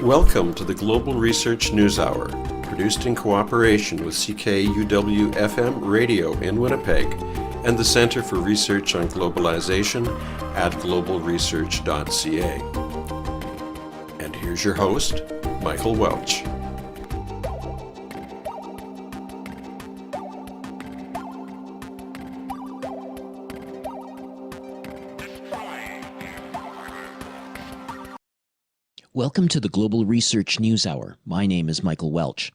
Welcome to the Global Research News Hour, produced in cooperation with CKUW-FM Radio in Winnipeg and the Center for Research on Globalization at globalresearch.ca. And here's your host, Michael Welch. Welcome to the Global Research News Hour. My name is Michael Welch.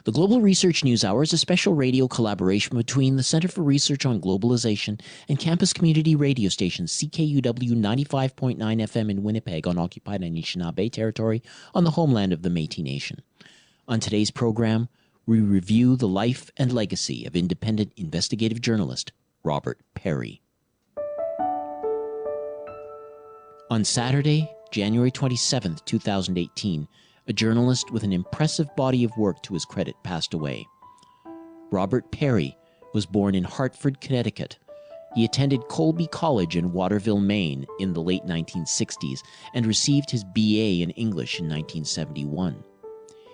The Global Research News Hour is a special radio collaboration between the Center for Research on Globalization and campus community radio station CKUW 95.9 FM in Winnipeg on occupied Anishinaabe territory on the homeland of the Métis Nation. On today's program, we review the life and legacy of independent investigative journalist Robert Parry. On Saturday, January 27, 2018, a journalist with an impressive body of work to his credit passed away. Robert Parry was born in Hartford, Connecticut. He attended Colby College in Waterville, Maine in the late 1960s and received his BA in English in 1971.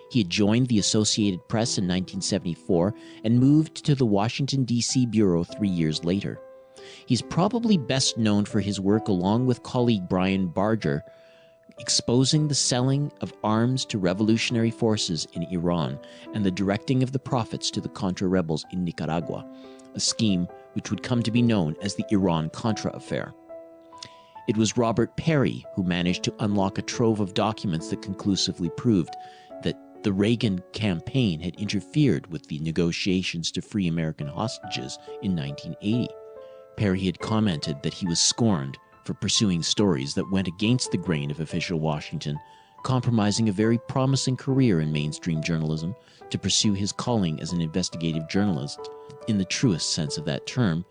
He had joined the Associated Press in 1974 and moved to the Washington, D.C. Bureau 3 years later. He's probably best known for his work along with colleague Brian Barger, exposing the selling of arms to revolutionary forces in Iran and the directing of the profits to the Contra rebels in Nicaragua, a scheme which would come to be known as the Iran-Contra affair. It was Robert Parry who managed to unlock a trove of documents that conclusively proved that the Reagan campaign had interfered with the negotiations to free American hostages in 1980. Parry had commented that he was scorned for pursuing stories that went against the grain of official Washington, compromising a very promising career in mainstream journalism to pursue his calling as an investigative journalist in the truest sense of that term.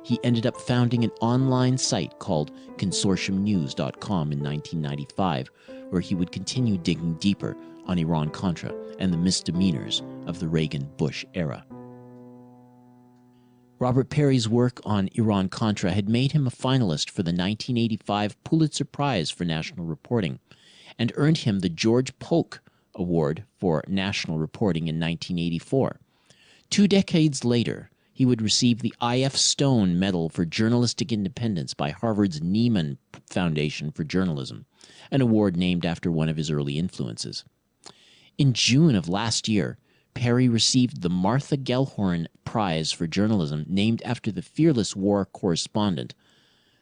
He ended up founding an online site called consortiumnews.com in 1995, where he would continue digging deeper on Iran-Contra and the misdemeanors of the Reagan-Bush era. Robert Parry's work on Iran-Contra had made him a finalist for the 1985 Pulitzer Prize for National Reporting and earned him the George Polk Award for National Reporting in 1984. 2 decades later, he would receive the I.F. Stone Medal for Journalistic Independence by Harvard's Nieman Foundation for Journalism, an award named after one of his early influences. In June of last year, Parry received the Martha Gellhorn Prize for Journalism, named after the fearless war correspondent.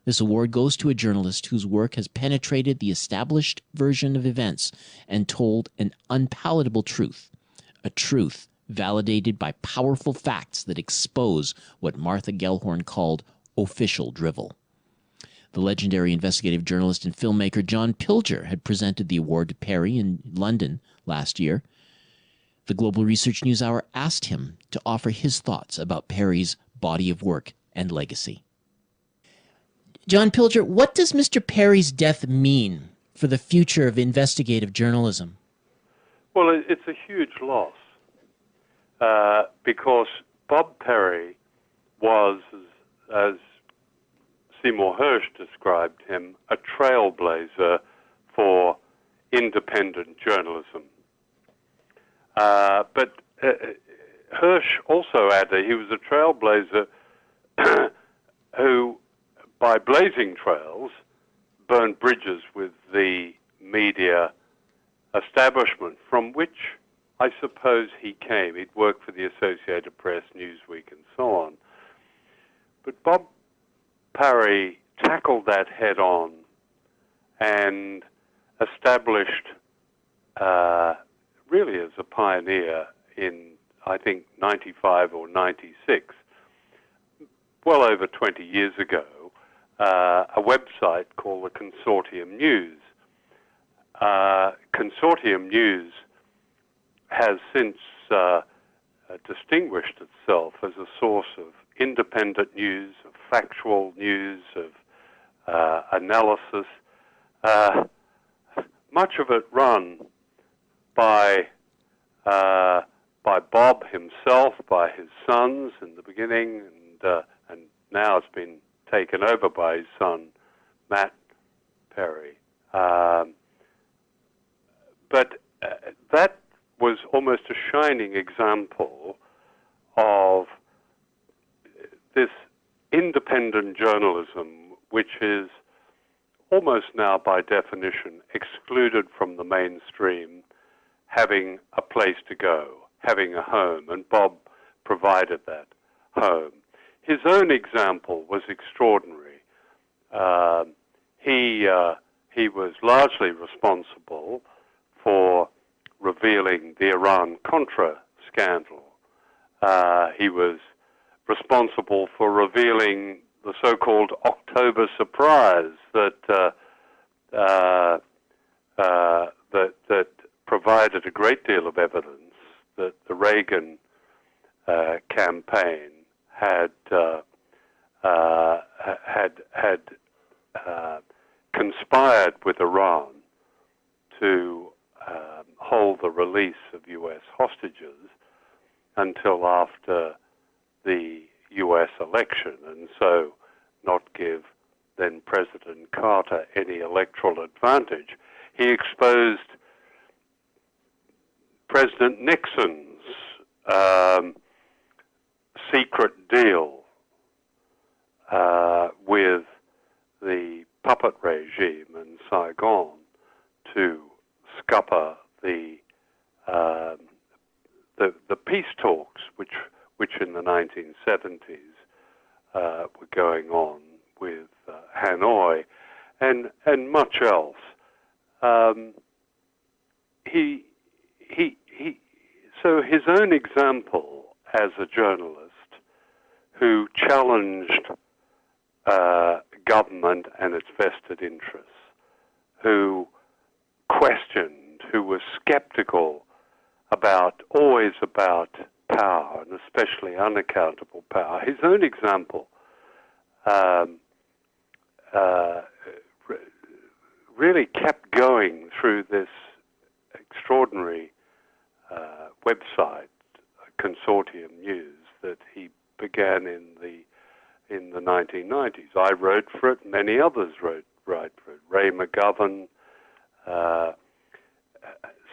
This award goes to a journalist whose work has penetrated the established version of events and told an unpalatable truth, a truth validated by powerful facts that expose what Martha Gellhorn called official drivel. The legendary investigative journalist and filmmaker John Pilger had presented the award to Parry in London last year. The Global Research News Hour asked him to offer his thoughts about Parry's body of work and legacy. John Pilger, what does Mr. Parry's death mean for the future of investigative journalism? Well, it's a huge loss because Bob Parry was, as Seymour Hersh described him, a trailblazer for independent journalism. But Hersh also added he was a trailblazer who, by blazing trails, burned bridges with the media establishment from which I suppose he came. He'd worked for the Associated Press, Newsweek, and so on. But Bob Parry tackled that head on and established really as a pioneer in, I think, 95 or 96, well over 20 years ago, a website called the Consortium News. Consortium News has since distinguished itself as a source of independent news, of factual news, of analysis, much of it run by Bob himself, by his sons in the beginning, and now it's been taken over by his son, Matt Parry. But that was almost a shining example of this independent journalism, which is almost now by definition excluded from the mainstream, having a place to go, having a home, and Bob provided that home. His own example was extraordinary. He was largely responsible for revealing the Iran-Contra scandal. He was responsible for revealing the so-called October surprise that provided a great deal of evidence that the Reagan campaign had conspired with Iran to hold the release of U.S. hostages until after the U.S. election, and so not give then President Carter any electoral advantage. He exposed President Nixon's secret deal with the puppet regime in Saigon to scupper the peace talks, which in the 1970s were going on with Hanoi, and much else. So his own example as a journalist who challenged government and its vested interests, who questioned, who was skeptical always about power, and especially unaccountable power. His own example really kept going through this extraordinary website, Consortium News, that he began in the 1990s. I wrote for it. Many others wrote for it. Ray McGovern.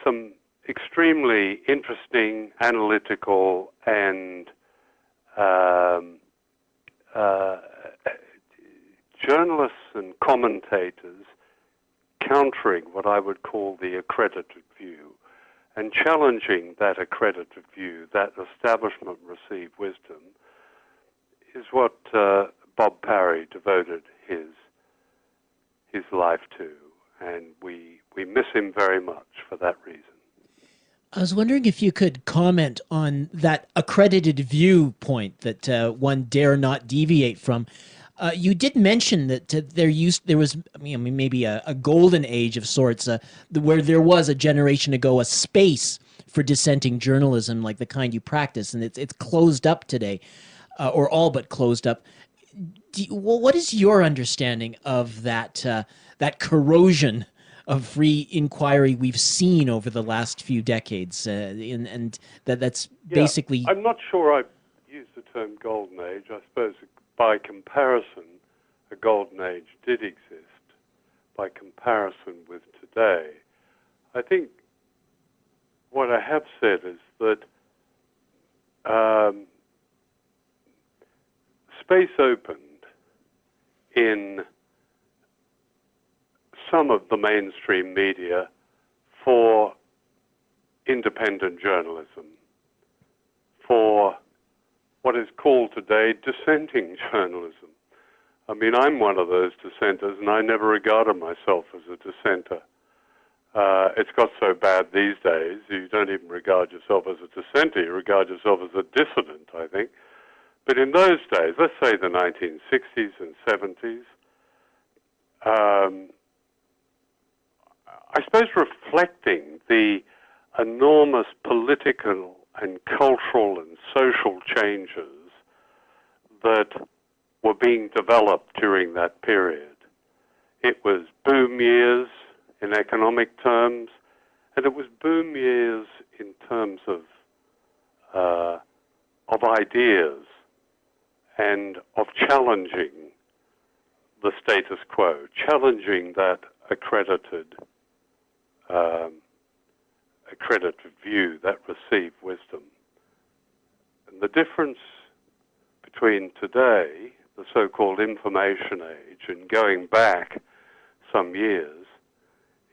Some extremely interesting, analytical, and journalists and commentators countering what I would call the accredited view and challenging that accredited view, that establishment received wisdom, is what Bob Parry devoted his life to, and we miss him very much for that reason. I was wondering if you could comment on that accredited viewpoint that one dare not deviate from. You did mention that there was maybe a golden age of sorts, where there was a generation ago a space for dissenting journalism like the kind you practice, and it's closed up today, or all but closed up. What is your understanding of that corrosion of free inquiry we've seen over the last few decades, and that's basically... I'm not sure I use the term golden age. I suppose by comparison, a golden age did exist by comparison with today. I think what I have said is that space opened in some of the mainstream media for independent journalism, for what is called today dissenting journalism. I mean, I'm one of those dissenters, and I never regarded myself as a dissenter. It's got so bad these days, you don't even regard yourself as a dissenter, you regard yourself as a dissident, I think. But in those days, let's say the 1960s and 70s, I suppose reflecting the enormous political and cultural and social changes that were being developed during that period. It was boom years in economic terms, and it was boom years in terms of ideas and of challenging the status quo, challenging that accredited accredited view, that received wisdom. And the difference between today, the so-called information age, and going back some years,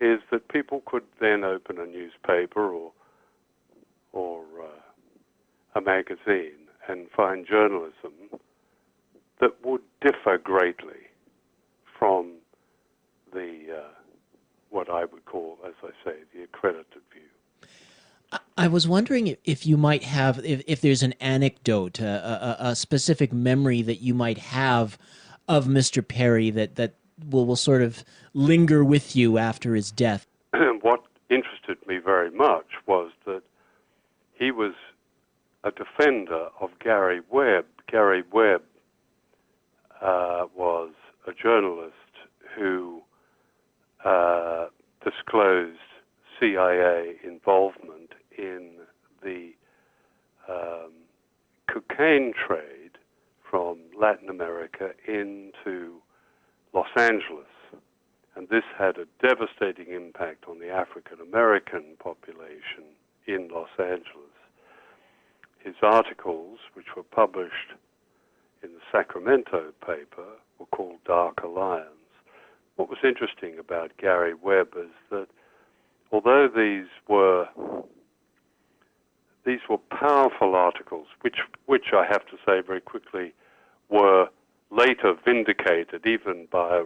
is that people could then open a newspaper or a magazine and find journalism that would differ greatly from the what I would call, as I say, the accredited view. I was wondering if you might have, if there's an anecdote, a specific memory that you might have of Mr. Parry that will sort of linger with you after his death. What interested me very much was that he was a defender of Gary Webb. Gary Webb was a journalist who disclosed CIA involvement in the cocaine trade from Latin America into Los Angeles. And this had a devastating impact on the African American population in Los Angeles. His articles, which were published in the Sacramento paper, were called Dark Alliance. What was interesting about Gary Webb is that although these were powerful articles, which I have to say very quickly were later vindicated even by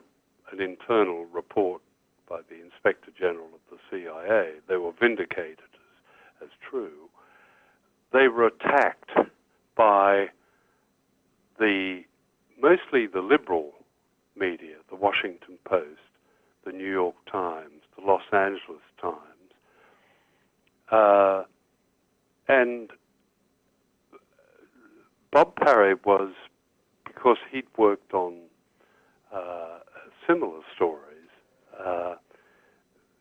an internal report by the Inspector General of the CIA, they were vindicated as true. They were attacked by mostly the liberal media, the Washington Post, the New York Times, the Los Angeles Times, and Bob Parry was, because he'd worked on similar stories,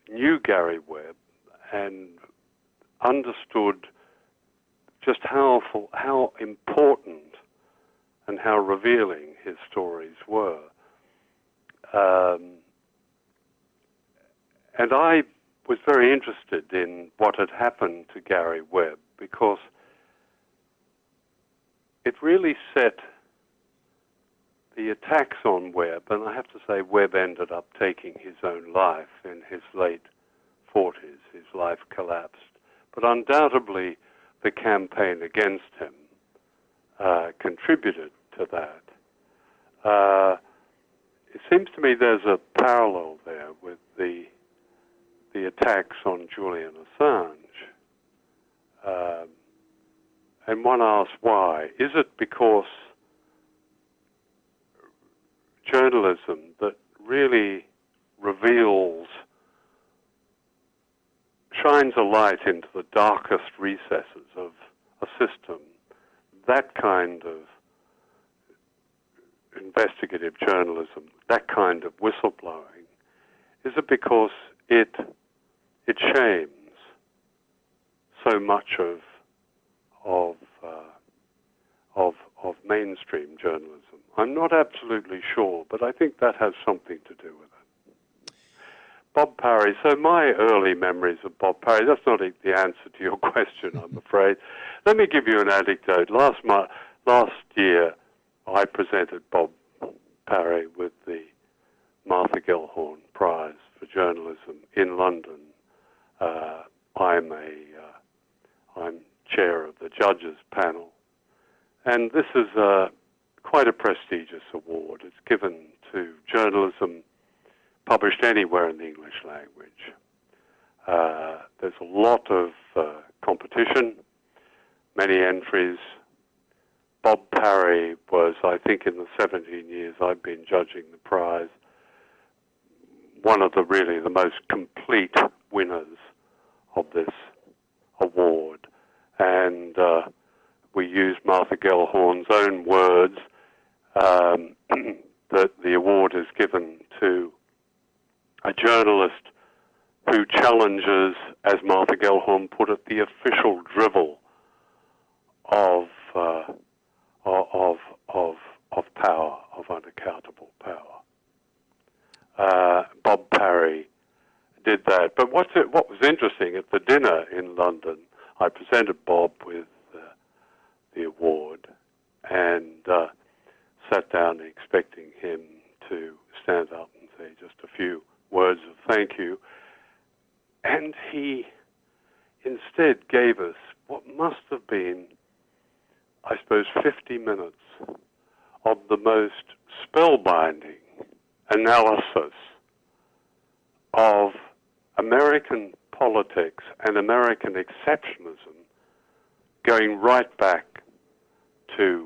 knew Gary Webb and understood just how important and how revealing his stories were. And I was very interested in what had happened to Gary Webb because it really set the attacks on Webb, and I have to say Webb ended up taking his own life in his late 40s. His life collapsed. But undoubtedly the campaign against him contributed to that. It seems to me there's a parallel there with the attacks on Julian Assange. And one asks why. Is it because journalism that really reveals, shines a light into the darkest recesses of a system, that kind of investigative journalism, that kind of whistleblowing, is it because it shames so much of mainstream journalism? I'm not absolutely sure, but I think that has something to do with it. Bob Parry. So my early memories of Bob Parry, that's not the answer to your question, I'm afraid. Let me give you an anecdote. Last year, I presented Bob Parry with the Martha Gellhorn Prize for Journalism in London. I'm chair of the judges panel, and this is quite a prestigious award. It's given to journalism published anywhere in the English language. There's a lot of competition, many entries. Bob Parry was, I think, in the 17 years I've been judging the prize, one of the most complete winners of this award. And we used Martha Gellhorn's own words that the award is given to a journalist who challenges, as Martha Gellhorn put it, the official drivel of power, of unaccountable power. Bob Parry did that. But what was interesting, the dinner in London. I presented Bob with the award and sat down expecting him to stand up and say just a few words of thank you. And he instead gave us what must have been, I suppose, 50 minutes of the most spellbinding analysis of American politics and American exceptionalism going right back to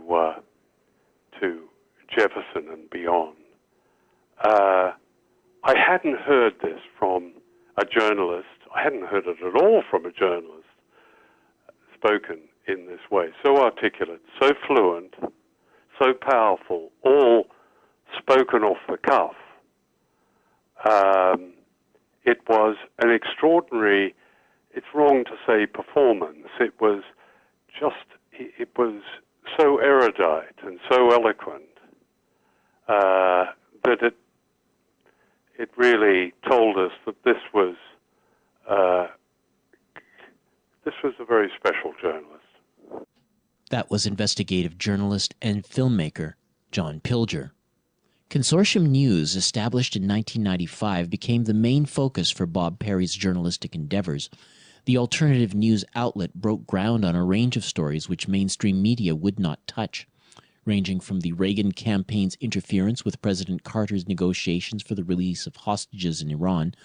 Jefferson and beyond. I hadn't heard this from a journalist. I hadn't heard it at all from a journalist spoken in this way, so articulate, so fluent, so powerful, all spoken off the cuff. It was an extraordinary, it's wrong to say performance, it was so erudite and so eloquent that it really told us that this was a very special journalist. That was investigative journalist and filmmaker John Pilger. Consortium News, established in 1995, became the main focus for Bob Parry's journalistic endeavors. The alternative news outlet broke ground on a range of stories which mainstream media would not touch, ranging from the Reagan campaign's interference with President Carter's negotiations for the release of hostages in Iran,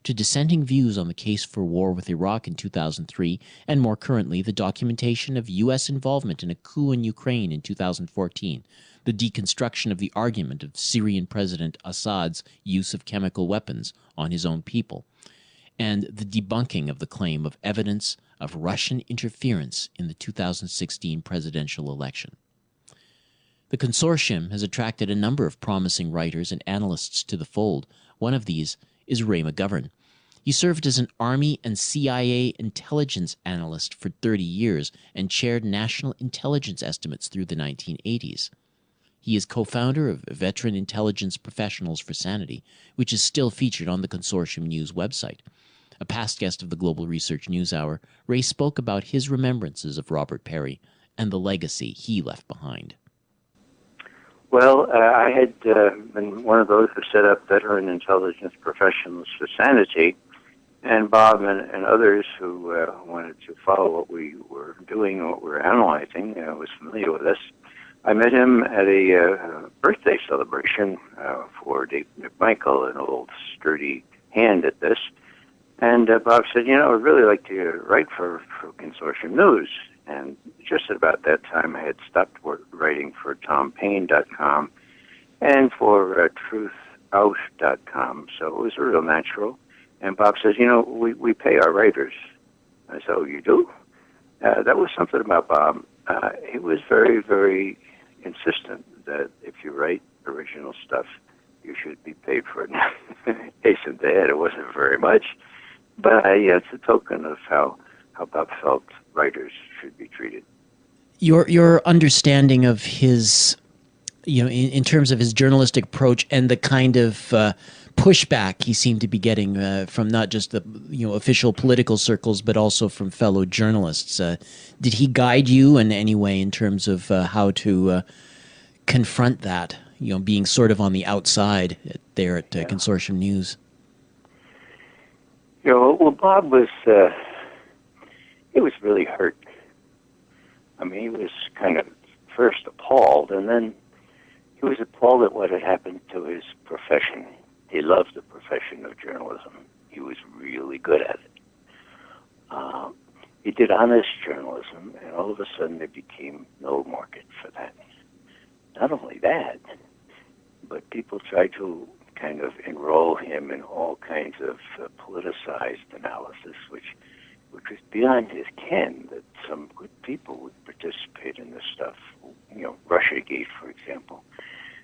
to dissenting views on the case for war with Iraq in 2003, and more currently, the documentation of U.S. involvement in a coup in Ukraine in 2014, the deconstruction of the argument of Syrian President Assad's use of chemical weapons on his own people, and the debunking of the claim of evidence of Russian interference in the 2016 presidential election. The consortium has attracted a number of promising writers and analysts to the fold. One of these is Ray McGovern. He served as an Army and CIA intelligence analyst for 30 years and chaired national intelligence estimates through the 1980s. He is co-founder of Veteran Intelligence Professionals for Sanity, which is still featured on the Consortium News website. A past guest of the Global Research News Hour, Ray spoke about his remembrances of Robert Parry and the legacy he left behind. Well, I had been one of those who set up Veteran Intelligence Professionals for Sanity, and Bob and others who wanted to follow what we were doing, what we were analyzing, was familiar with us. I met him at a birthday celebration for Dave McMichael, an old sturdy hand at this, and Bob said, I'd really like to write for Consortium News. And just at about that time, I had stopped writing for TomPaine.com and for TruthOut.com, so it was real natural. And Bob says, we pay our writers. I said, oh, you do? That was something about Bob. He was very, very insistent that if you write original stuff, you should be paid for it. Hasten to add, it wasn't very much, but it's a token of how Bob felt writers should be treated. Your understanding of his, in terms of his journalistic approach and the kind of pushback he seemed to be getting from not just the official political circles, but also from fellow journalists. Did he guide you in any way in terms of how to confront that? Being sort of on the outside there at Consortium News. Well, Bob was. He was really hurt. I mean, he was kind of first appalled, and then he was appalled at what had happened to his profession. He loved the profession of journalism. He was really good at it. He did honest journalism, and all of a sudden there became no market for that. Not only that, but people tried to kind of enroll him in all kinds of politicized analysis, which was beyond his ken, that some good people would participate in this stuff. Russiagate, for example.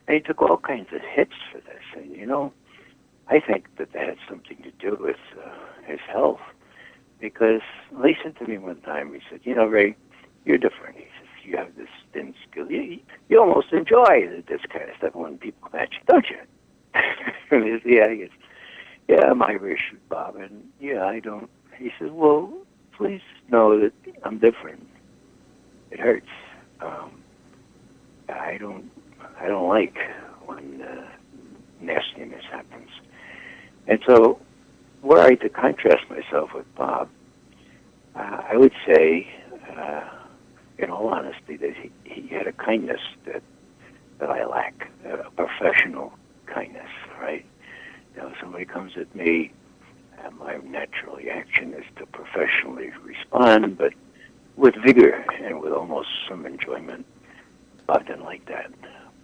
And he took all kinds of hits for this. And, I think that had something to do with his health. Because he said to me one time, he said, Ray, you're different. He says, you have this thin skill. You almost enjoy this kind of stuff when people match you, don't you? And he says, yeah, I'm Irish, Bob, and I don't. He says, well, please know that I'm different. It hurts. I don't like when nastiness happens. And so, were I to contrast myself with Bob, I would say, in all honesty, that he had a kindness that I lack, a professional kindness, right? You know, somebody comes at me, my natural reaction is to professionally respond, but with vigor and with almost some enjoyment. Bob didn't like that.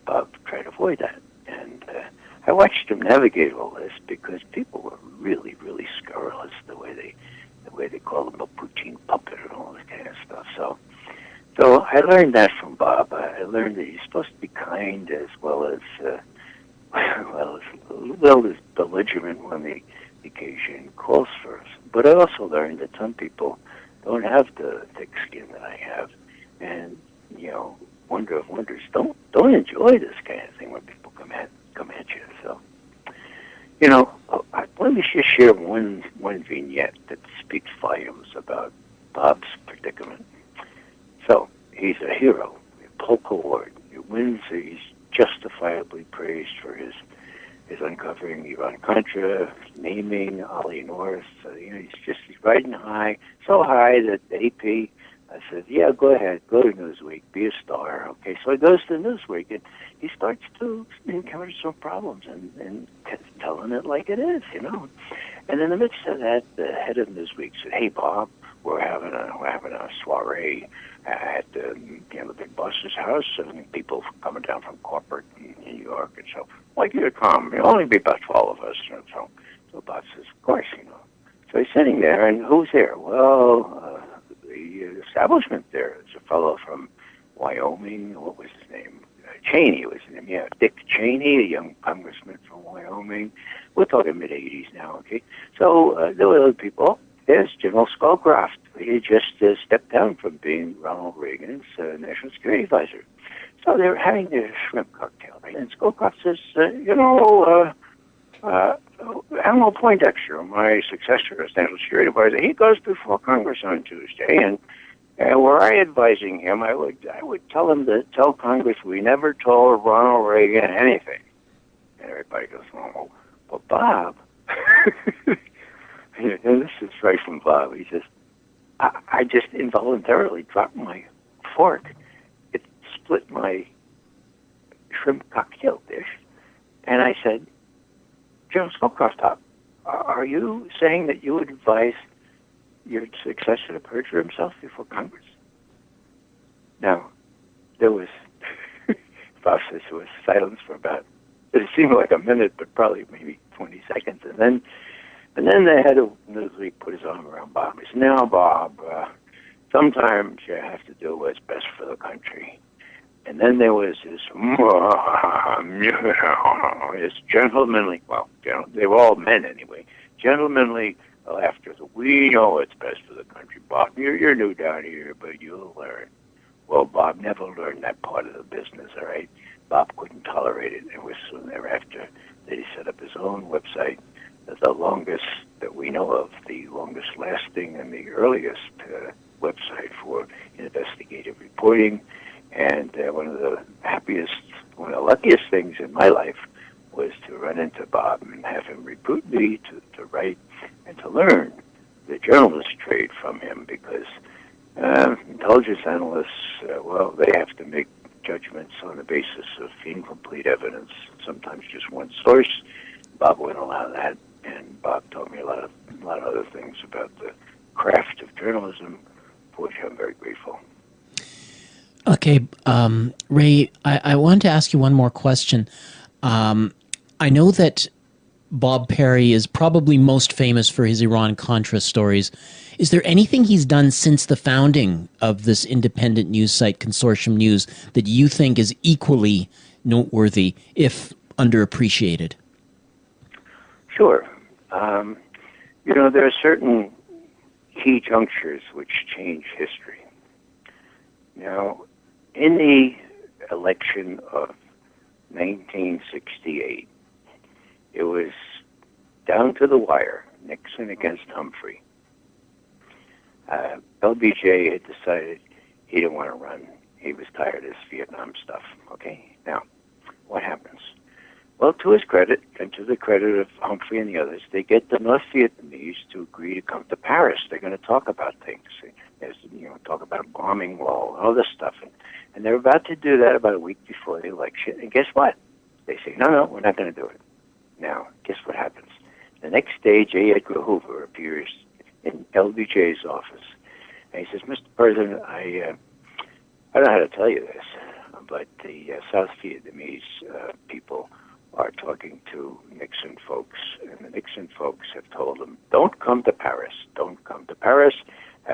Bob tried to avoid that. And I watched him navigate all this because people were really, really scurrilous the way they call him a poutine puppet and all this kind of stuff. So I learned that from Bob. I learned that he's supposed to be kind as well as belligerent when the occasion calls for us. But I also learned that some people don't have the thick skin that I have, and wonder of wonders, don't enjoy this kind of thing when people come at you. So, let me just share one vignette that speaks volumes about Bob's predicament. So he's a hero, a Polk Award. He wins. He's justifiably praised for his uncovering Iran-Contra, naming Ollie North. He's riding high, so high that the AP said, yeah, go ahead, go to Newsweek, be a star. Okay, so he goes to Newsweek, and he starts to encounter some problems and telling it like it is, And in the midst of that, the head of Newsweek said, hey, Bob, we're having a soiree at the big boss's house, and people coming down from corporate in New York, and so like you to come. It'll only be about 12 of us. So Bob says, of course, So he's sitting there, and who's there? Well, the establishment there is a fellow from Wyoming. What was his name? Cheney was his name. Yeah, Dick Cheney, a young congressman from Wyoming. We're talking mid-'80s now, okay? So there were other people. There's General Scowcroft. He just stepped down from being Ronald Reagan's national security advisor. So they're having their shrimp cocktail, right? And Scowcroft says, Admiral Poindexter, my successor as national security advisor, he goes before Congress on Tuesday, and were I advising him, I would tell him to tell Congress we never told Ronald Reagan anything. And everybody goes, oh, well, Bob. And this is right from Bob. He says, I just involuntarily dropped my fork. It split my shrimp cocktail dish. And I said, General Scowcroft, are you saying that you would advise your successor to perjure himself before Congress? Now, there was, Bob says, there was silence for about, it seemed like a minute, but probably maybe 20 seconds. And then the head of Newsweek put his arm around Bob. He said, now, Bob, sometimes you have to do what's best for the country. And then there was this gentlemanly, they were all men anyway, gentlemanly laughter. We know what's best for the country, Bob. You're new down here, but you'll learn. Well, Bob never learned that part of the business, all right? Bob couldn't tolerate it. It was soon thereafter that he set up his own website, the longest that we know of, the longest lasting and the earliest website for investigative reporting. And one of the luckiest things in my life was to run into Bob and have him recruit me to write and to learn the journalist trade from him, because intelligence analysts, they have to make judgments on the basis of incomplete evidence, sometimes just one source. Bob wouldn't allow that, and Bob taught me a lot of other things about the craft of journalism, for which I'm very grateful. Okay, Ray, I wanted to ask you one more question. I know that Bob Parry is probably most famous for his Iran-Contra stories. Is there anything he's done since the founding of this independent news site, Consortium News, that you think is equally noteworthy, if underappreciated? Sure. There are certain key junctures which change history. Now, in the election of 1968, it was down to the wire, Nixon against Humphrey. LBJ had decided he didn't want to run. He was tired of this Vietnam stuff. Okay, now what happens? Well, to his credit, and to the credit of Humphrey and the others, they get the North Vietnamese to agree to come to Paris. They're going to talk about things. There's, talk about a bombing wall and all this stuff. And they're about to do that about a week before the election. And guess what? They say, no, we're not going to do it. Now, guess what happens? The next day, J. Edgar Hoover appears in LBJ's office. And he says, Mr. President, I don't know how to tell you this, but the South Vietnamese people are talking to Nixon folks, and the Nixon folks have told them, don't come to Paris. Don't come to Paris.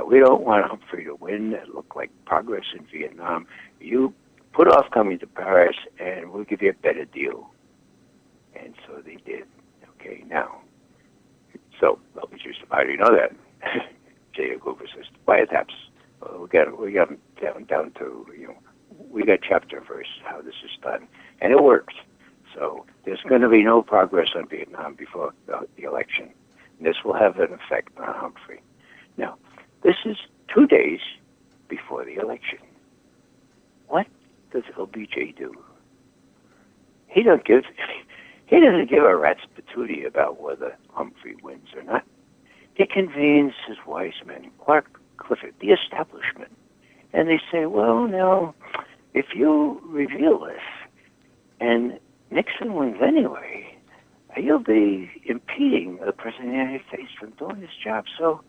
We don't want Humphrey to win. It looked like progress in Vietnam. You put off coming to Paris, and we'll give you a better deal. And so they did. Okay, now. So, LBJ said, how do you know that? J. Edgar Hoover says, wiretaps. We got them down to, we got chapter and verse how this is done. And it works. So there's going to be no progress on Vietnam before the election. And this will have an effect on Humphrey. Now, this is 2 days before the election. What does LBJ do? He doesn't give a rat's patootie about whether Humphrey wins or not. He convenes his wise men, Clark Clifford, the establishment, and they say, well, now, if you reveal this and Nixon wins anyway, you'll be impeding the President of the United States from doing his job, so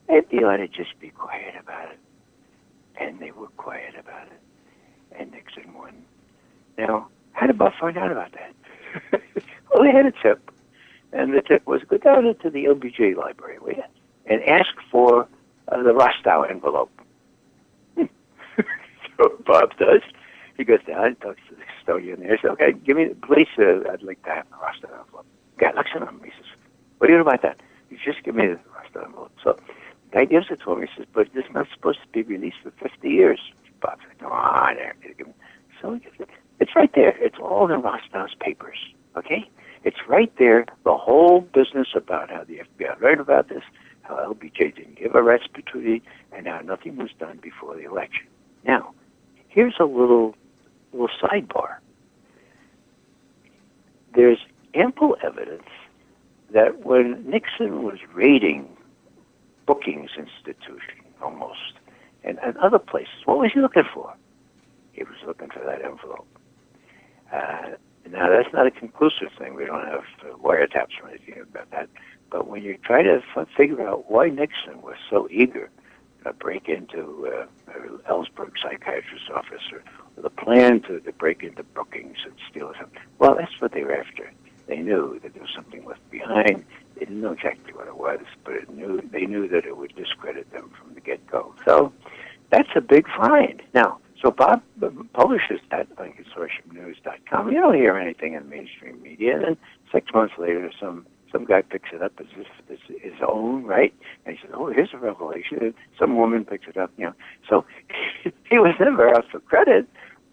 maybe you ought to just be quiet about it. And they were quiet about it, and Nixon won. Now, how did Bob find out about that? Well, they had a tip, and the tip was go down into the LBJ library, will you, and ask for the Rostow envelope. So Bob does. He goes down and talks to the custodian there. He says, okay, give me, please, I'd like to have the Rostow envelope. Guy looks at him. He says, what do you do about that? He says, just give me the Rostow envelope. So the guy gives it to him. He says, but it's not supposed to be released for 50 years. Bob said, come on. So he gives it. It's right there. It's all in Rostow's papers, okay? It's right there, the whole business about how the FBI learned about this, how LBJ didn't give a rat's patootie, and how nothing was done before the election. Now, here's a little sidebar. There's ample evidence that when Nixon was raiding Brookings Institution, almost, and other places, what was he looking for? He was looking for that envelope. Now, that's not a conclusive thing. We don't have wiretaps or anything about that. But when you try to figure out why Nixon was so eager to break into Ellsberg psychiatrist's office, or the plan to break into Brookings and steal something, well, that's what they were after. They knew that there was something left behind. They didn't know exactly what it was, but they knew that it would discredit them from the get-go. So that's a big find. Now, so Bob publishes that on consortiumnews.com. You don't hear anything in mainstream media. And then 6 months later, some guy picks it up as if it's his own, right? And he says, oh, here's a revelation. And some woman picks it up, So he was never out for credit,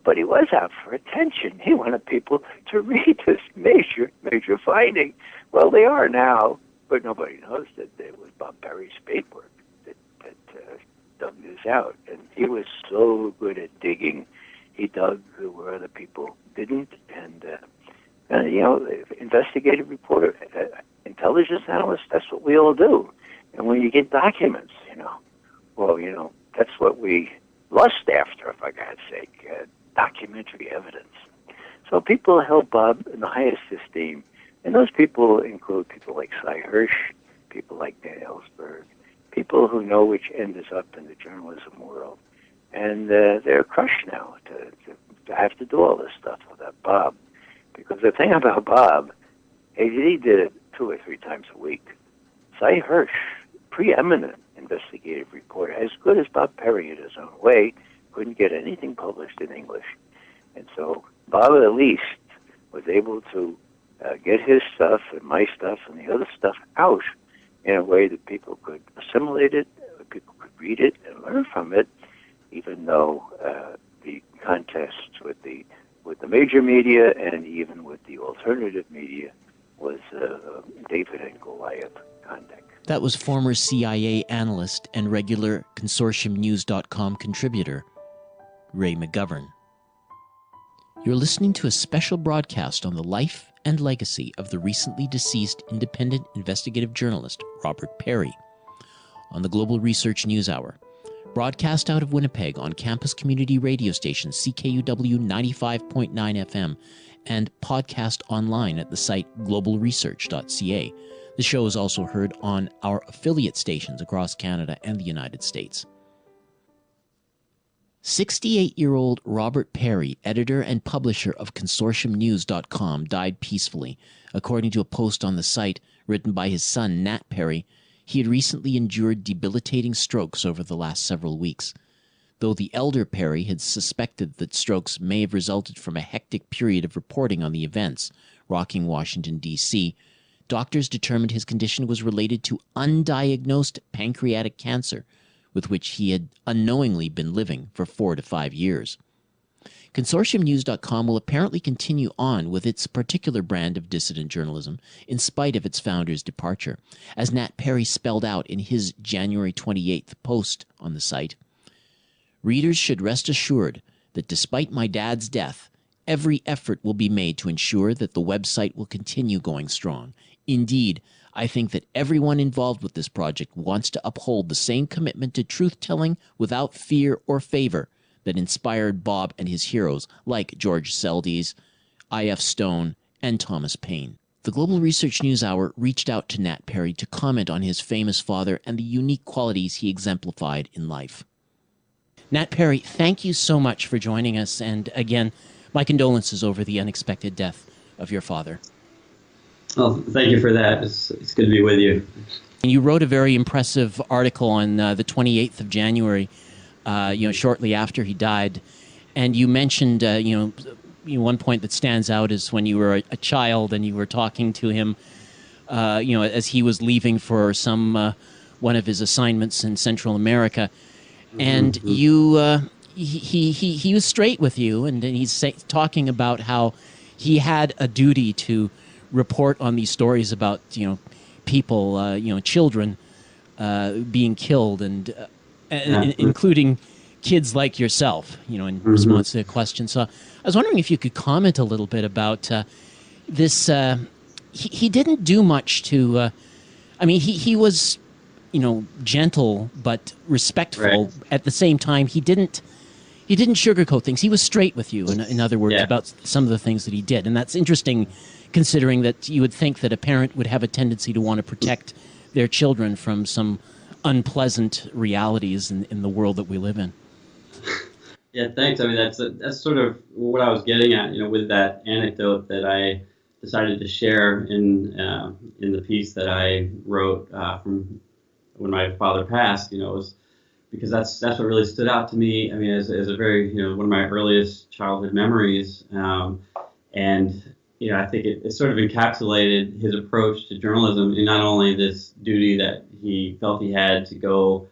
but he was out for attention. He wanted people to read this major finding. Well, they are now, but nobody knows that it was Bob Parry's paperwork that dug this out. And he was so good at digging. He dug where other people didn't. And, investigative reporter, intelligence analyst, that's what we all do. And when you get documents, that's what we lust after, for God's sake, documentary evidence. So people held Bob in the highest esteem. And those people include people like Cy Hirsch, people like Dan Ellsberg, people who know which end is up in the journalism world. And they're crushed now to have to do all this stuff without Bob. Because the thing about Bob, he did it 2 or 3 times a week. Cy Hirsch, preeminent investigative reporter, as good as Bob Parry in his own way, couldn't get anything published in English. And so Bob at least was able to get his stuff and my stuff and the other stuff out in a way that people could assimilate it, people could read it and learn from it, even though the contests with the major media and even with the alternative media was David and Goliath conduct. That was former CIA analyst and regular ConsortiumNews.com contributor, Ray McGovern. You're listening to a special broadcast on the life and legacy of the recently deceased independent investigative journalist, Robert Parry, on the Global Research News Hour, broadcast out of Winnipeg on campus community radio station CKUW 95.9 FM and podcast online at the site globalresearch.ca. The show is also heard on our affiliate stations across Canada and the United States. 68-year-old Robert Parry, editor and publisher of ConsortiumNews.com, died peacefully. According to a post on the site written by his son, Nat Parry, he had recently endured debilitating strokes over the last several weeks. Though the elder Parry had suspected that strokes may have resulted from a hectic period of reporting on the events rocking Washington, D.C., doctors determined his condition was related to undiagnosed pancreatic cancer, with which he had unknowingly been living for 4 to 5 years. ConsortiumNews.com will apparently continue on with its particular brand of dissident journalism in spite of its founder's departure, as Nat Parry spelled out in his January 28th post on the site. Readers should rest assured that despite my dad's death, every effort will be made to ensure that the website will continue going strong. Indeed, I think that everyone involved with this project wants to uphold the same commitment to truth-telling without fear or favor that inspired Bob and his heroes like George Seldes, I.F. Stone, and Thomas Paine. The Global Research News Hour reached out to Nat Parry to comment on his famous father and the unique qualities he exemplified in life. Nat Parry, thank you so much for joining us, and again, my condolences over the unexpected death of your father. Well, thank you for that. It's good to be with you. And you wrote a very impressive article on the 28th of January, shortly after he died, and you mentioned, one point that stands out is when you were a child and you were talking to him, as he was leaving for some one of his assignments in Central America, and you, he was straight with you, and he's talking about how he had a duty to report on these stories about people, children being killed, and including kids like yourself, in response to a question. So I was wondering if you could comment a little bit about this. He didn't do much to. He was, gentle but respectful. Right. At the same time, he didn't sugarcoat things. He was straight with you. In other words, about some of the things that he did, and that's interesting, considering that you would think that a parent would have a tendency to want to protect their children from some unpleasant realities in the world that we live in. Yeah, thanks. I mean, that's sort of what I was getting at, with that anecdote that I decided to share in the piece that I wrote from when my father passed. Was because that's what really stood out to me. I mean, as a very one of my earliest childhood memories, and I think it sort of encapsulated his approach to journalism, and not only this duty that he felt he had to go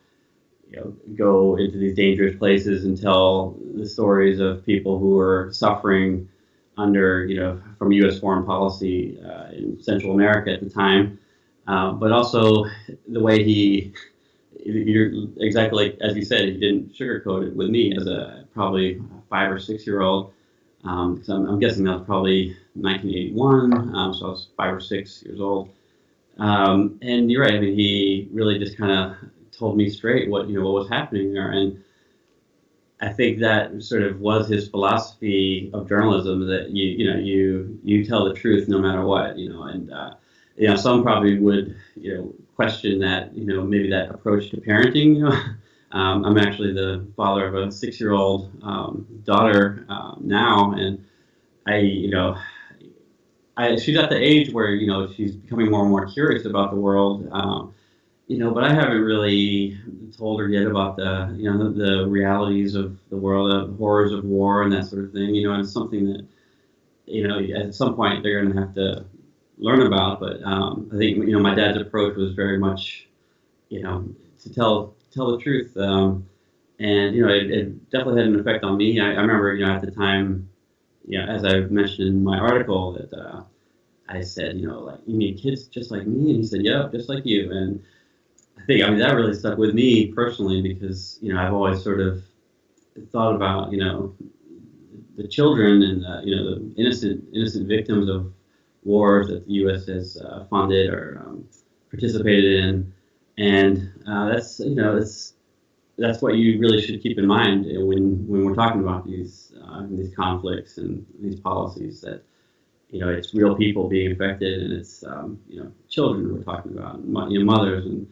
into these dangerous places and tell the stories of people who were suffering under, from U.S. foreign policy in Central America at the time, but also the way you're exactly as you said, he didn't sugarcoat it with me as a probably 5 or 6 year old. Because I'm guessing that was probably 1981, so I was 5 or 6 years old. And you're right. I mean, he really just kind of told me straight what was happening there, and I think that sort of was his philosophy of journalism, that you tell the truth no matter what, and some probably would question that maybe that approach to parenting. I'm actually the father of a 6-year-old daughter now, and she's at the age where she's becoming more and more curious about the world. But I haven't really told her yet about the realities of the world, the horrors of war, and that sort of thing. And it's something that at some point they're going to have to learn about. But I think my dad's approach was very much to tell the truth, and it definitely had an effect on me. I remember at the time, as I mentioned in my article, that I said, like, you mean kids just like me? And he said, yep, just like you. And I think, that really stuck with me personally because, I've always sort of thought about, the children and, the innocent victims of wars that the U.S. has funded or participated in. And that's what you really should keep in mind when we're talking about these conflicts and these policies, that it's real people being affected, and it's children we're talking about, mothers, and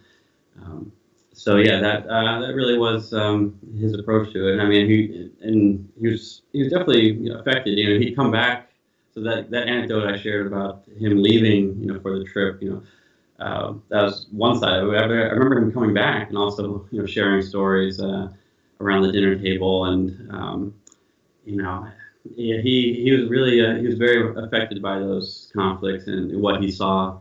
so yeah, that really was his approach to it. I mean, he was definitely affected. He'd come back. So that anecdote I shared about him leaving, for the trip, that was one side of it. I remember him coming back and also, sharing stories around the dinner table, and he was really he was very affected by those conflicts and what he saw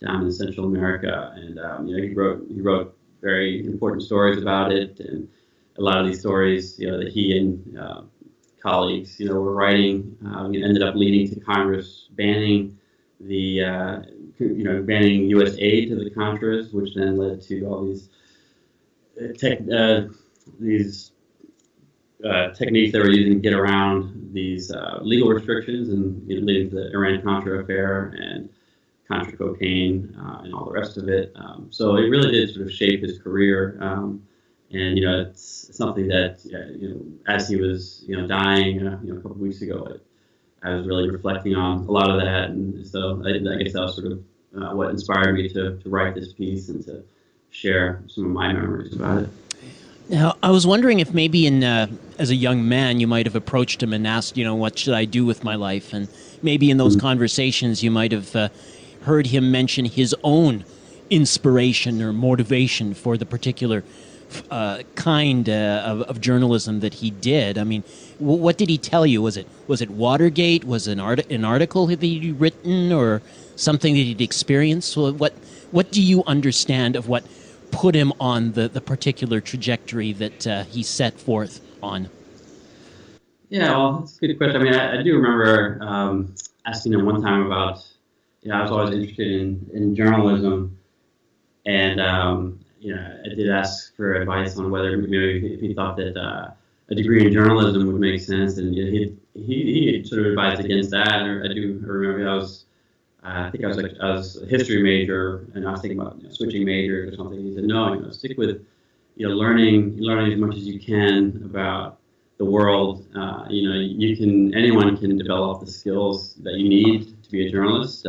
down in Central America, and he wrote very important stories about it, and a lot of these stories that he and colleagues were writing ended up leading to Congress banning the banning U.S. aid to the Contras, which then led to all these techniques they were using to get around these legal restrictions, and leading to the Iran-Contra affair and Contra-cocaine and all the rest of it. So it really did sort of shape his career, and it's something that as he was dying a couple of weeks ago, I was really reflecting on a lot of that, and so I guess that was sort of what inspired me to write this piece and to share some of my memories about it. Now, I was wondering if maybe as a young man you might have approached him and asked, what should I do with my life? And maybe in those conversations you might have heard him mention his own inspiration or motivation for the particular kind of journalism that he did. I mean, what did he tell you? Was it Watergate? Was it an article that he'd written, or something that he'd experienced? So what do you understand of what put him on the particular trajectory that he set forth on? Yeah, well, that's a good question. I mean, I do remember asking him one time about, I was always interested in journalism, and I did ask for advice on whether maybe if he thought that a degree in journalism would make sense, and he sort of advised against that. And I do remember I was a history major, and I was thinking about switching majors or something. He said, no, stick with learning as much as you can about the world. Anyone can develop the skills that you need to be a journalist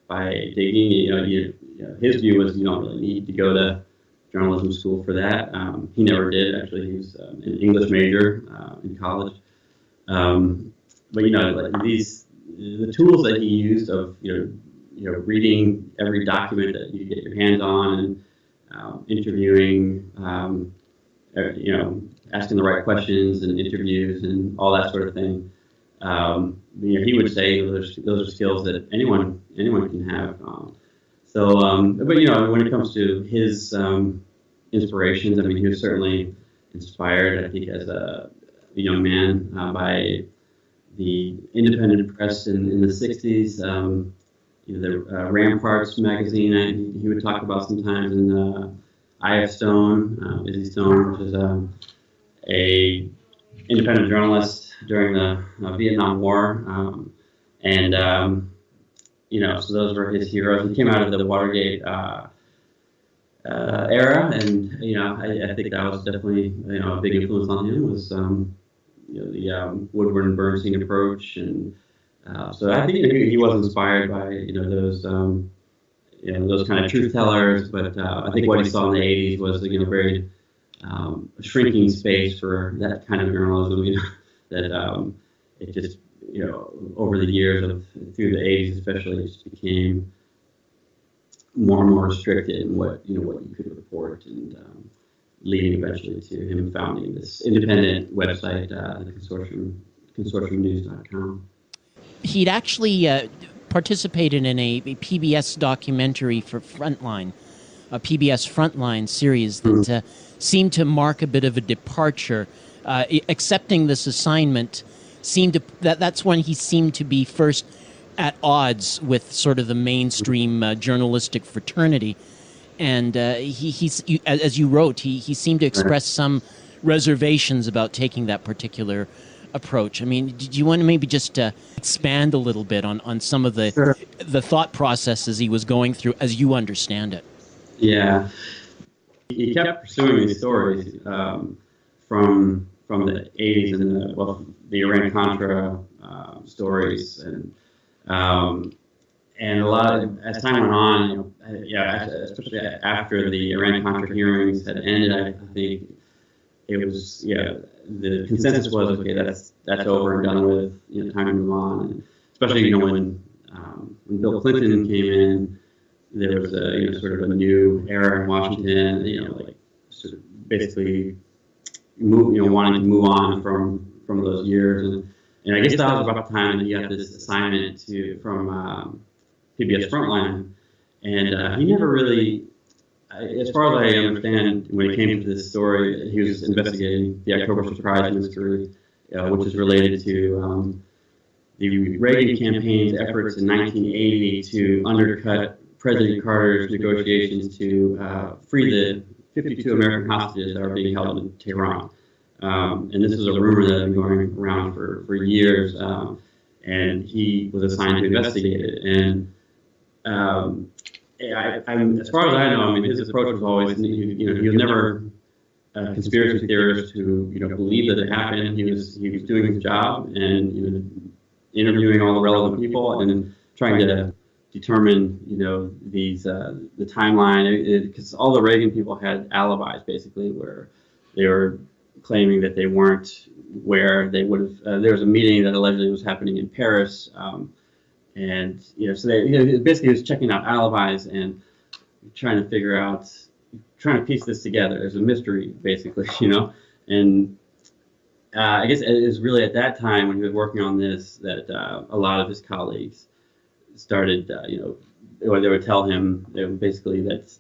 by digging. His view was you don't really need to go to journalism school for that. He never did, actually. He was an English major in college. But the tools that he used of reading every document that you get your hands on, and interviewing, asking the right questions and interviews and all that sort of thing. He would say those are skills that anyone can have. But when it comes to his inspirations, I mean, he was certainly inspired, I think, as a young man by the independent press in the 60s. The Ramparts magazine he would talk about sometimes, in I.F. Stone, Izzy Stone, which is a independent journalist during the Vietnam War, so those were his heroes. He came out of the Watergate era, and I think that was definitely a big influence on him. Was the Woodward and Bernstein approach, and so I think he was inspired by those kind of truth tellers. But I think what he saw in the 80s was very shrinking space for that kind of journalism. That it just over the years through the 80s especially, it just became more and more restricted in what you could report, and leading eventually to him founding this independent website, the consortiumnews.com. He'd actually participated in a PBS documentary for Frontline, a PBS Frontline series that seemed to mark a bit of a departure. Accepting this assignment that's when he seemed to be first at odds with sort of the mainstream journalistic fraternity. And as you wrote, he seemed to express some reservations about taking that particular approach. I mean, do you want to maybe just expand a little bit on some of the Sure. the thought processes he was going through, as you understand it? Yeah, he kept pursuing these stories from the 80s and the Iran-Contra stories, and a lot of, as time went on, especially after the Iran-Contra hearings had ended, I think it was the consensus was, okay, that's over and done with, time to move on. And especially when Bill Clinton came in, there was a sort of a new era in Washington, like sort of basically wanting to move on from those years, and I guess that was about the time that he got this assignment from PBS Frontline, and he never really, as far as I understand, when it came to this story, he was investigating the October Surprise mystery, which is related to the Reagan campaign's efforts in 1980 to undercut President Carter's negotiations to free the 52 American hostages that are being held in Tehran. And this is a rumor that had been going around for years, and he was assigned to investigate it. And as far as I know, I mean, his approach was always, he was never a conspiracy theorist who believed that it happened. He was doing his job and interviewing all the relevant people and trying to determine these the timeline, because all the Reagan people had alibis basically where they were claiming that they weren't where they would have. There was a meeting that allegedly was happening in Paris. And so they basically was checking out alibis and trying to piece this together. There's a mystery, basically, And I guess it was really at that time when he was working on this that a lot of his colleagues started, they would tell him basically that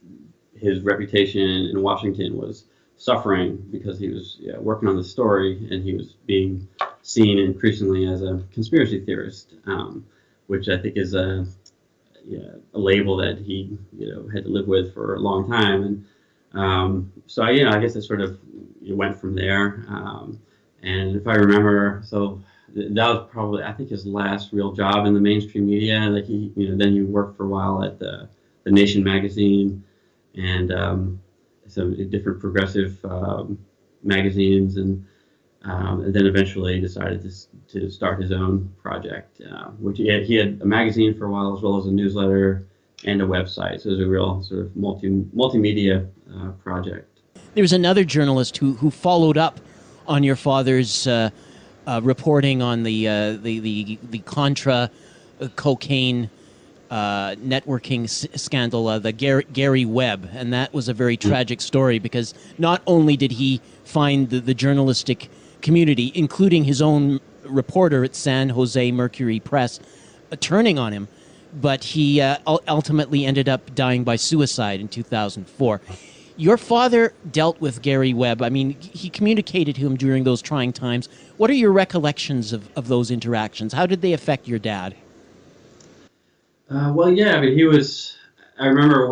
his reputation in Washington was suffering because he was working on the story and he was being seen increasingly as a conspiracy theorist. Which I think is a label that he had to live with for a long time, and so I guess it sort of went from there. And if I remember, so that was probably, I think, his last real job in the mainstream media. Like then he worked for a while at the Nation magazine and some different progressive magazines, and then eventually decided to start his own project, which he had a magazine for a while, as well as a newsletter and a website. So it was a real sort of multimedia project. There was another journalist who followed up on your father's reporting on the Contra-cocaine networking scandal, the Gary Webb, and that was a very tragic story because not only did he find the journalistic community, including his own reporter at San Jose Mercury Press, turning on him, but he ultimately ended up dying by suicide in 2004. Your father dealt with Gary Webb. I mean, he communicated to him during those trying times. What are your recollections of those interactions? How did they affect your dad? Well, yeah, I mean, I remember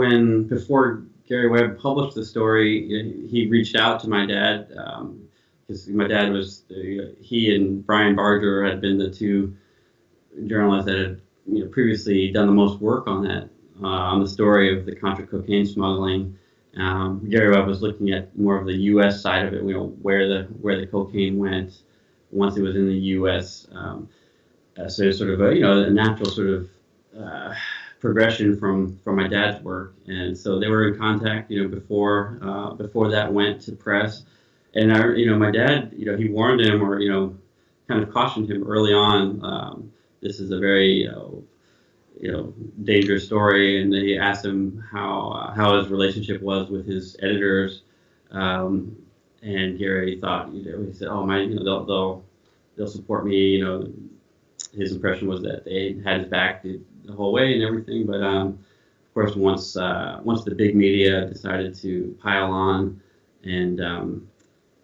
before Gary Webb published the story, he reached out to my dad, because my dad was, he and Brian Barger had been the two journalists that had previously done the most work on that, on the story of the Contra-cocaine smuggling. Gary Webb was looking at more of the U.S. side of it, where the cocaine went once it was in the U.S. So it's sort of a natural sort of progression from my dad's work, and so they were in contact before that went to press. And my dad, he warned him, or kind of cautioned him early on. This is a very dangerous story, and he asked him how his relationship was with his editors. And Gary thought, he said, "Oh, they'll support me." His impression was that they had his back the whole way and everything. But of course, once the big media decided to pile on and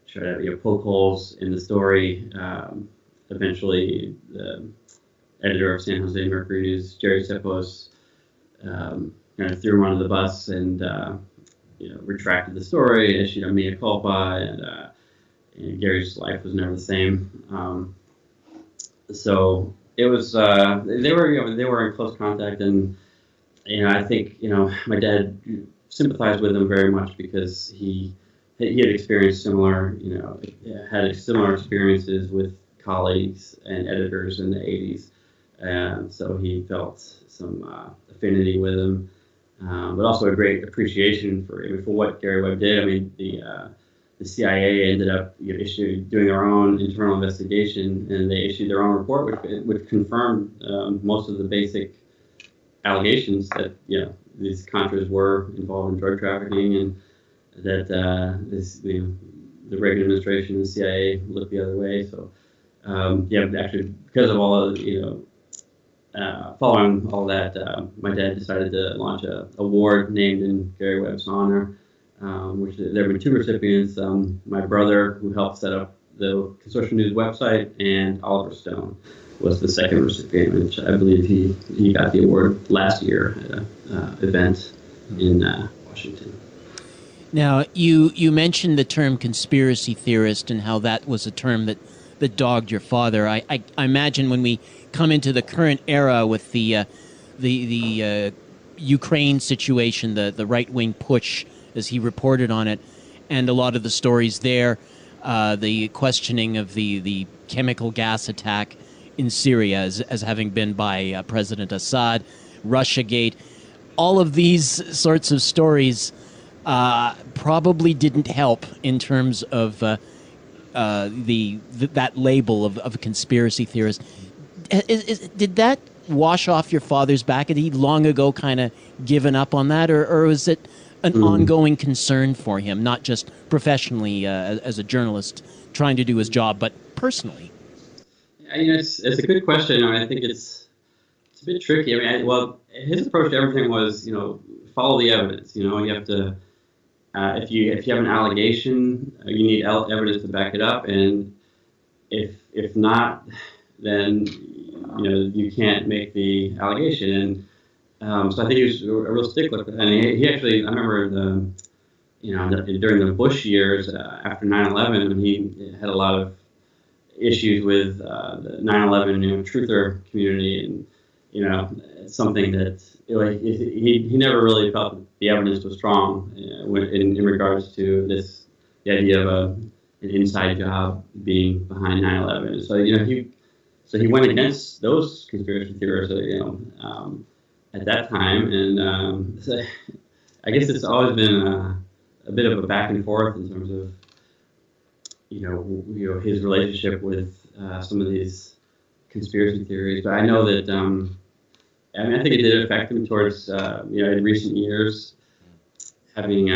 try to poke holes in the story, eventually editor of San Jose Mercury News, Jerry Sipos, kind of threw him under the bus and retracted the story, issued a mea culpa, and Gary's life was never the same. So it was they were in close contact, and I think my dad sympathized with him very much because he had experienced had similar experiences with colleagues and editors in the 80s, and so he felt some affinity with him, but also a great appreciation for what Gary Webb did. I mean, the CIA ended up doing their own internal investigation, and they issued their own report, which confirmed most of the basic allegations that these Contras were involved in drug trafficking, and that the Reagan administration and the CIA looked the other way. So actually, because of all of following all that, my dad decided to launch a award named in Gary Webb's honor. Which there have been two recipients, my brother, who helped set up the Consortium News website, and Oliver Stone was the second recipient, which I believe he got the award last year at an event in Washington. Now, you mentioned the term conspiracy theorist and how that was a term that dogged your father. I imagine when we come into the current era with the Ukraine situation, the right-wing push, as he reported on it, and a lot of the stories there, the questioning of the chemical gas attack in Syria as having been by President Assad, Russiagate, all of these sorts of stories probably didn't help in terms of that label of a conspiracy theorist. Did that wash off your father's back? Had he long ago kind of given up on that, or was it an ongoing concern for him, not just professionally as a journalist trying to do his job, but personally? It's a good question. I think it's a bit tricky. His approach to everything was, follow the evidence. You have to, if you have an allegation, you need evidence to back it up, and if not, then you can't make the allegation. And so I think he was a real stickler. And he actually, I remember during the Bush years after 9/11, when he had a lot of issues with the 9/11 truther community, and it's something that he never really felt that the evidence was strong in regards to the idea of an inside job being behind 9/11. So he went against those conspiracy theorists at that time, and so I guess it's always been a bit of a back and forth in terms of his relationship with some of these conspiracy theories. But I know that I think it did affect him towards in recent years, having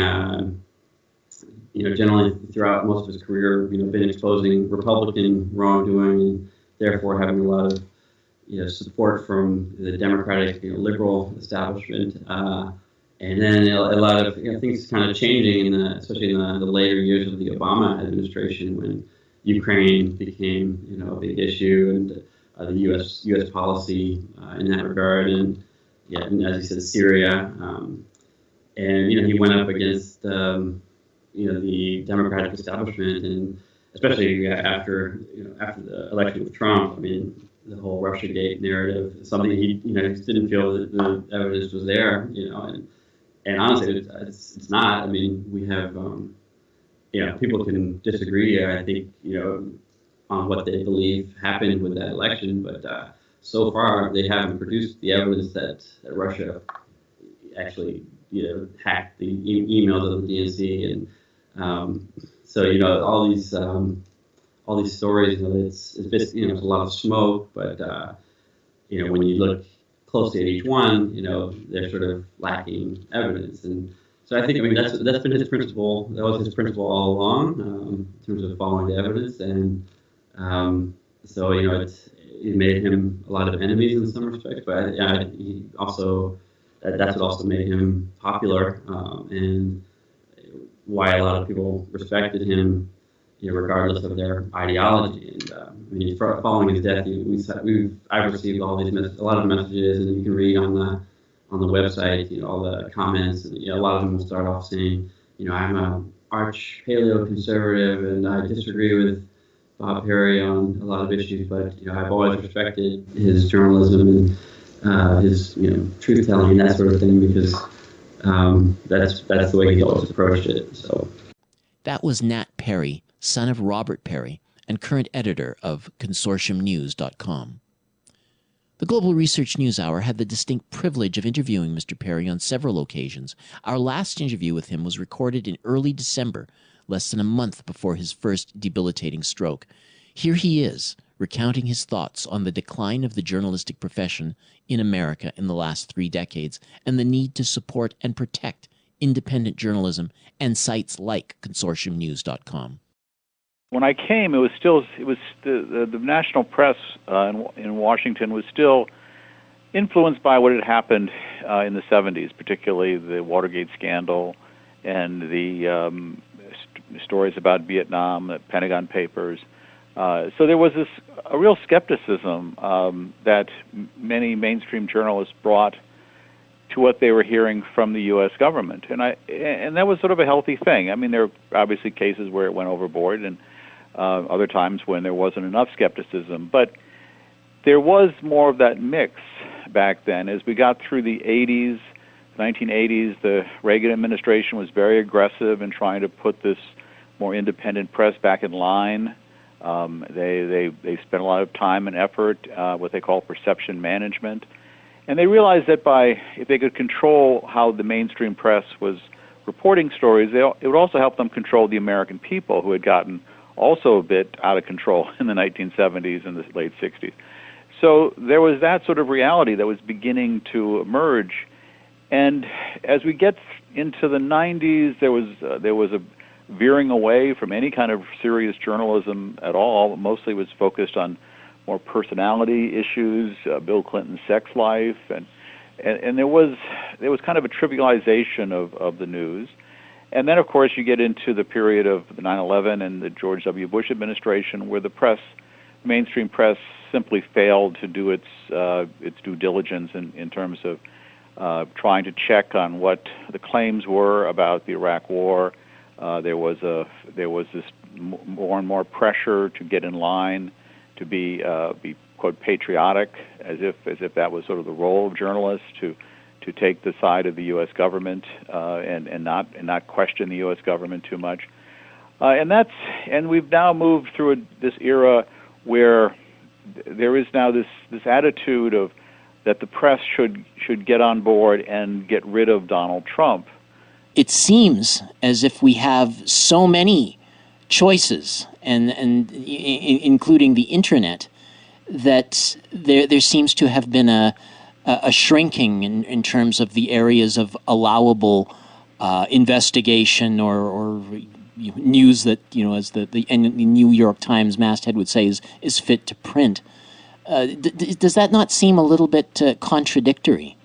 generally throughout most of his career been exposing Republican wrongdoing, and therefore having a lot of support from the Democratic liberal establishment, and then a lot of things kind of changing, especially in the later years of the Obama administration, when Ukraine became a big issue, and the U.S. policy in that regard, and as you said, Syria, and he went up against the Democratic establishment, and especially after the election with Trump. I mean, the whole Russiagate narrative is something he didn't feel that the evidence was there, and honestly, it's not. I mean, we have people can disagree, I think, on what they believe happened with that election, but so far they haven't produced the evidence that Russia actually hacked the emails of the DNC, and so all these stories, it's a lot of smoke, but when you look closely at each one, they're sort of lacking evidence. And so I think that's been his principle. That was his principle all along, in terms of following the evidence, and so it made him a lot of enemies in some respects, but he also that's what also made him popular, and why a lot of people respected him regardless of their ideology. And I mean, following his death, I've received a lot of messages, and you can read on the website, all the comments. And, a lot of them will start off saying, I'm a arch paleo conservative, and I disagree with Bob Parry on a lot of issues, but I've always respected his journalism and his truth telling and that sort of thing, because that's the way he always approached it. So that was Nat Parry, son of Robert Parry and current editor of ConsortiumNews.com. The Global Research News Hour had the distinct privilege of interviewing Mr. Parry on several occasions. Our last interview with him was recorded in early December, less than a month before his first debilitating stroke. Here he is, recounting his thoughts on the decline of the journalistic profession in America in the last 3 decades and the need to support and protect independent journalism and sites like ConsortiumNews.com. When I came, the national press in Washington was still influenced by what had happened in the 70s, particularly the Watergate scandal and the stories about Vietnam, the Pentagon Papers. So there was a real skepticism that many mainstream journalists brought to what they were hearing from the U.S. government, and that was sort of a healthy thing. I mean, there were obviously cases where it went overboard, and other times when there wasn't enough skepticism. But there was more of that mix back then. As we got through the 1980s, the Reagan administration was very aggressive in trying to put this more independent press back in line. They spent a lot of time and effort, what they call perception management. And they realized that if they could control how the mainstream press was reporting stories, it would also help them control the American people, who had gotten also a bit out of control in the 1970s and the late 60s. So there was that sort of reality that was beginning to emerge. And as we get into the 90s, there was a veering away from any kind of serious journalism at all. Mostly was focused on more personality issues, Bill Clinton's sex life, and there was kind of a trivialization of the news. And then, of course, you get into the period of the 9/11 and the George W. Bush administration, where the mainstream press, simply failed to do its due diligence in terms of trying to check on what the claims were about the Iraq War. There was this more and more pressure to get in line, to be quote patriotic, as if that was sort of the role of journalists, to take the side of the U.S. government and not question the U.S. government too much. And we've now moved through this era where there is now this attitude of that the press should get on board and get rid of Donald Trump. It seems as if we have so many choices, and including the internet, that there seems to have been a shrinking in terms of the areas of allowable investigation or news that, as the New York Times masthead would say, is fit to print. Does that not seem a little bit contradictory?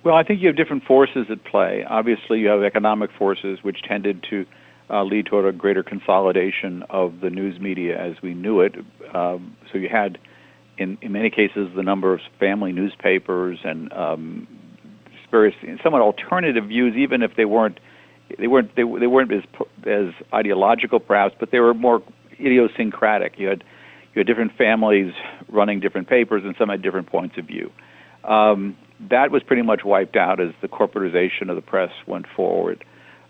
Well, I think you have different forces at play. Obviously, you have economic forces which tended to lead to a greater consolidation of the news media as we knew it. So you had, in many cases, the number of family newspapers and various somewhat alternative views, even if they weren't as ideological perhaps, but they were more idiosyncratic. You had different families running different papers, and some had different points of view. That was pretty much wiped out as the corporatization of the press went forward.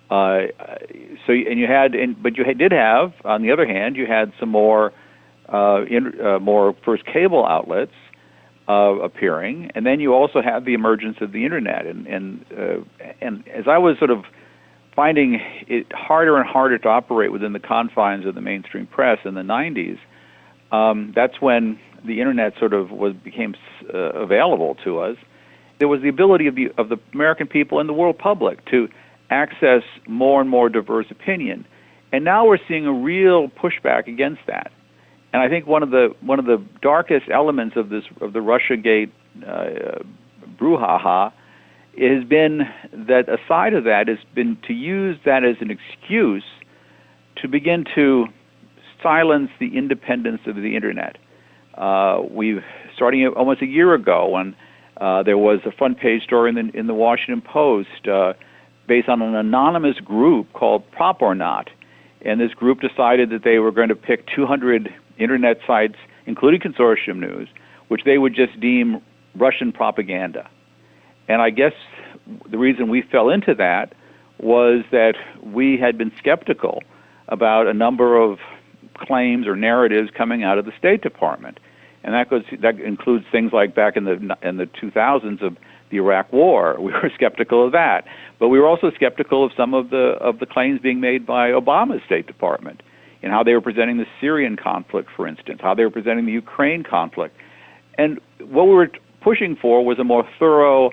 But you did have, on the other hand, you had some more first cable outlets appearing, and then you also have the emergence of the internet. And as I was sort of finding it harder and harder to operate within the confines of the mainstream press in the 90s, that's when the internet sort of became available to us. There was the ability of the American people and the world public to access more and more diverse opinion, and now we're seeing a real pushback against that. And I think one of the darkest elements of the RussiaGate brouhaha has been that a side of that has been to use that as an excuse to begin to silence the independence of the Internet. Starting almost a year ago, when there was a front page story in the Washington Post based on an anonymous group called Prop or Not, and this group decided that they were going to pick 200 Internet sites, including Consortium News, which they would just deem Russian propaganda. And I guess the reason we fell into that was that we had been skeptical about a number of claims or narratives coming out of the State Department. And that includes things like back in the 2000s of the Iraq War. We were skeptical of that. But we were also skeptical of some of the claims being made by Obama's State Department, and how they were presenting the Syrian conflict, for instance, how they were presenting the Ukraine conflict. And what we were pushing for was a more thorough,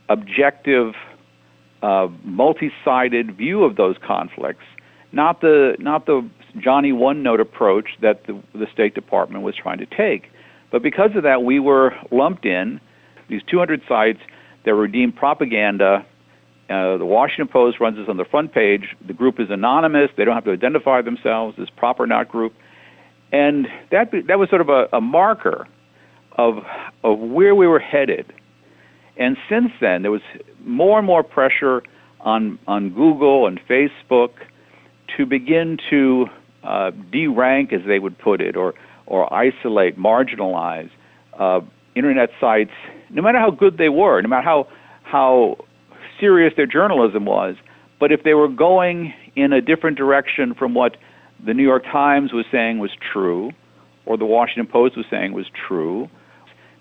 objective, multi-sided view of those conflicts, not the Johnny One-Note approach that the State Department was trying to take. But because of that, we were lumped in these 200 sites that were deemed propaganda. The Washington Post runs this on the front page. The group is anonymous. They don't have to identify themselves, this Prop or Not group. And that was sort of a marker of where we were headed. And since then, there was more and more pressure on Google and Facebook to begin to de-rank, as they would put it, or isolate, marginalize Internet sites, no matter how good they were, no matter how serious their journalism was. But if they were going in a different direction from what the New York Times was saying was true, or the Washington Post was saying was true,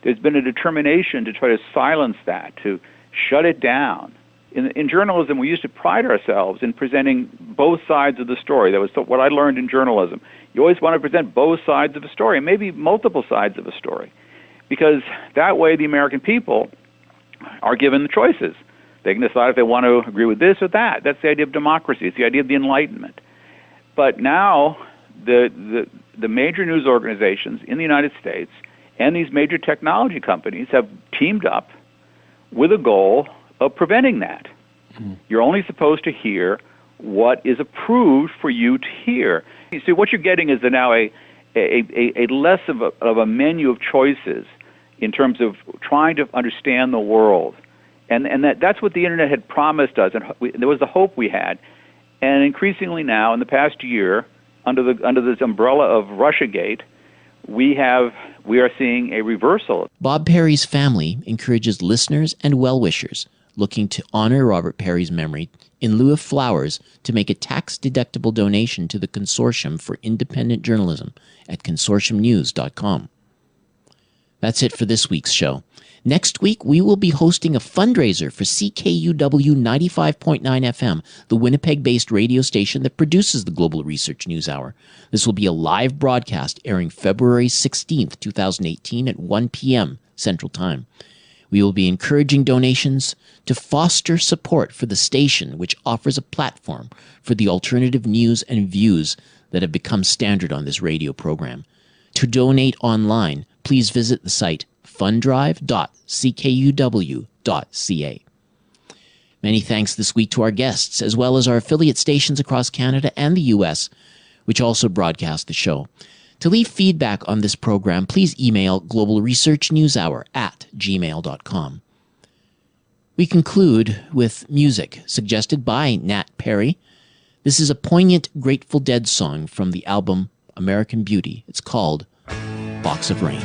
there's been a determination to try to silence that, to shut it down. In journalism, we used to pride ourselves in presenting both sides of the story. That was what I learned in journalism. You always want to present both sides of a story, and maybe multiple sides of a story, because that way the American people are given the choices. They can decide if they want to agree with this or that. That's the idea of democracy. It's the idea of the Enlightenment. But now the major news organizations in the United States and these major technology companies have teamed up with a goal of preventing that. You're only supposed to hear what is approved for you to hear. You see, what you're getting is now a less of a menu of choices in terms of trying to understand the world. And that's what the Internet had promised us, and there was the hope we had. And increasingly now, in the past year, under this umbrella of Russiagate, we are seeing a reversal. Bob Parry's family encourages listeners and well-wishers looking to honor Robert Parry's memory in lieu of flowers to make a tax-deductible donation to the Consortium for Independent Journalism at consortiumnews.com. That's it for this week's show. Next week, we will be hosting a fundraiser for CKUW 95.9 FM, the Winnipeg-based radio station that produces the Global Research News Hour. This will be a live broadcast airing February 16th, 2018 at 1 p.m. Central Time. We will be encouraging donations to foster support for the station, which offers a platform for the alternative news and views that have become standard on this radio program. To donate online, please visit the site fundrive.ckuw.ca. Many thanks this week to our guests, as well as our affiliate stations across Canada and the U.S., which also broadcast the show. To leave feedback on this program, please email globalresearchnewshour@gmail.com. We conclude with music suggested by Nat Perry. This is a poignant Grateful Dead song from the album American Beauty. It's called Box of Rain.